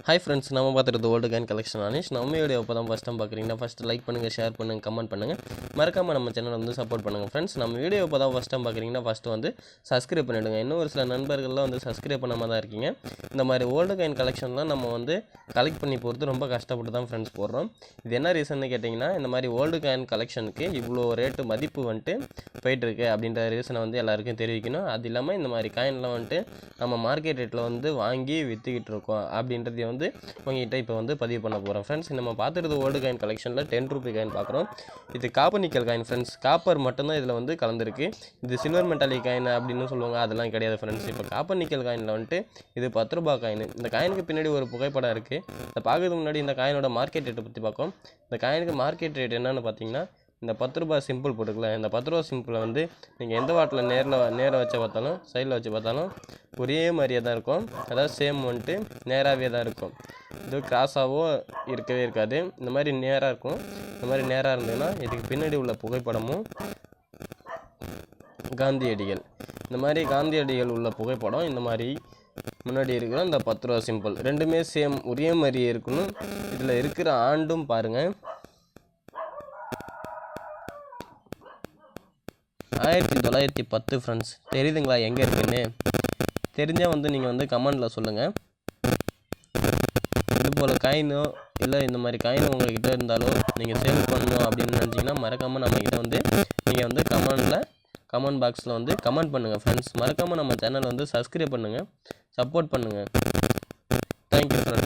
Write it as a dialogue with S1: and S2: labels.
S1: Hi friends, நம்ம பார்த்துறது old coin collection Anish. நம்ம video இப்போ தான் ஃபஸ்ட் டைம் பார்க்குறீங்கன்னா ஃபஸ்ட்டு லைக் பண்ணுங்கள், ஷேர் பண்ணுங்கள், கமெண்ட் பண்ணுங்கள். மறக்காமல் நம்ம சேனல் வந்து சப்போர்ட் பண்ணுங்கள் ஃப்ரெண்ட்ஸ். நம்ம வீடியோ இப்போ தான் ஃபஸ்ட் டைம் பார்க்குறீங்கன்னா ஃபஸ்ட்டு வந்து சப்ஸ்கிரைப் பண்ணிவிடுங்க. இன்னும் ஒரு சில நண்பர்கள்லாம் வந்து சப்ஸ்கிரைப் பண்ணாமல் தான் இருக்கீங்க. இந்த மாதிரி ஓல்டு காயின் கலெக்ஷன்லாம் நம்ம வந்து கலெக்ட் பண்ணி போகிறது ரொம்ப கஷ்டப்பட்டு தான் ஃப்ரெண்ட்ஸ் போடுறோம். இது என்ன ரீசன்னு கேட்டிங்கன்னா, இந்த மாதிரி ஓல்டு காயின் கலெக்ஷனுக்கு இவ்வளோ ரேட்டு மதிப்பு வந்துட்டு போயிட்டுருக்கு அப்படின்ற ரீசனை வந்து எல்லாருக்கும் தெரிவிக்கணும். அது இல்லாமல் இந்த மாதிரி காயின்லாம் வந்துட்டு நம்ம மார்க்கெட் ரேட்டில் வந்து வாங்கி விற்றுக்கிட்டு இருக்கோம் அப்படின்றத வந்து உங்ககிட்ட இப்போ வந்து பதிவு பண்ண போகிறோம் ஃப்ரெண்ட்ஸ். நம்ம பார்த்துறது ஓல்டு காயின் கலெக்ஷனில் 10 ரூபி காயின் பார்க்குறோம். இது copper nickel coin friends. Copper மட்டும்தான் இதில் வந்து கலந்துருக்கு. இது சில்வர் மெட்டாலிக் காயின் அப்படின்னு சொல்லுவாங்க, அதெல்லாம் கிடையாது ஃப்ரெண்ட்ஸ். இப்போ காப்பர் நிக்கல் காயினில் வந்துட்டு இது 10 ரூபா காயின். இந்த காயினுக்கு பின்னாடி ஒரு புகைப்படம் இருக்குது. இதை பார்க்கறதுக்கு முன்னாடி இந்த காயினோட மார்க்கெட் ரேட்டை பற்றி பார்ப்போம். இந்த காயினுக்கு மார்க்கெட் ரேட் என்னென்னு பார்த்தீங்கன்னா, இந்த 10 ரூபா சிம்பிள் போட்டுக்கல, இந்த 10 ரூபா சிம்பிளை வந்து நீங்கள் எந்த வாட்டில் நேராக வச்சு பார்த்தாலும் சைடில் வச்சு பார்த்தாலும் ஒரே மாதிரியே தான் இருக்கும். அதாவது சேம் வந்துட்டு நேராகவே தான் இருக்கும். இது கிராஸாகவோ இருக்கவே இருக்காது. இந்த மாதிரி நேராக இருக்கும். இந்த மாதிரி நேராக இருந்ததுன்னா இதுக்கு பின்னாடி உள்ள புகைப்படமும் காந்தியடிகள், இந்த மாதிரி காந்தியடிகள் உள்ள புகைப்படம் இந்த மாதிரி முன்னாடி இருக்கிற இந்த 10 ரூபா சிம்பிள் ரெண்டுமே சேம் ஒரே மாதிரியே இருக்கணும். இதில் இருக்கிற ஆண்டும் பாருங்கள், 1910 ஃப்ரெண்ட்ஸ். தெரியுதுங்களா எங்கே இருக்குன்னு? தெரிஞ்சால் வந்து நீங்கள் வந்து கமெண்டில் சொல்லுங்கள். இது போல் காயினோ இல்லை இந்த மாதிரி காயின் உங்கள்கிட்ட இருந்தாலும் நீங்கள் சேல் பண்ணணும் அப்படின்னு நினச்சிங்கன்னா மறக்காமல் நம்மக்கிட்ட வந்து நீங்கள் வந்து கமெண்ட் பாக்ஸில் வந்து கமெண்ட் பண்ணுங்கள் ஃப்ரெண்ட்ஸ். மறக்காமல் நம்ம சேனலை வந்து சப்ஸ்கிரைப் பண்ணுங்கள், சப்போர்ட் பண்ணுங்கள். Thank you friends.